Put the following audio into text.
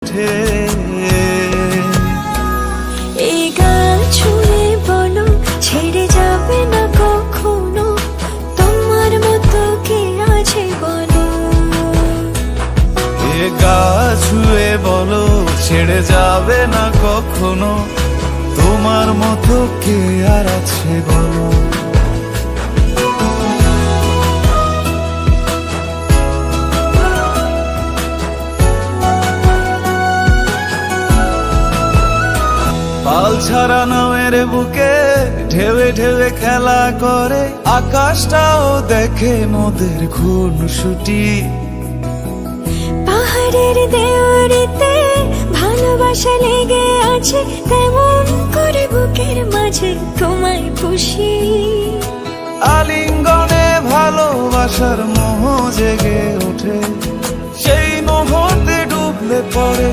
ওঠে। এই গাল ছুঁয়ে বলো ছেড়ে যাবে না কখনো, তোমার মতো কে আছে বলো। এ গা ছুঁয়ে বলো ছেড়ে যাবে না কখনো, তোমার মতো কে আর আছে বলো। পাল ছাড়া নামের বুকে ঢেউে ঢেউে খেলা করে, আকাশটাও দেখে নদের খুনসুটি। পাহাড়ের দেওয়ারিতে ভালোবাসা লেগে আছে, তেমন করে বুকের মাঝে তোমায় খুশি। আলিঙ্গনে ভালোবাসার মোহ জেগে ওঠে, সেই মোহতে ডুবলে পড়ে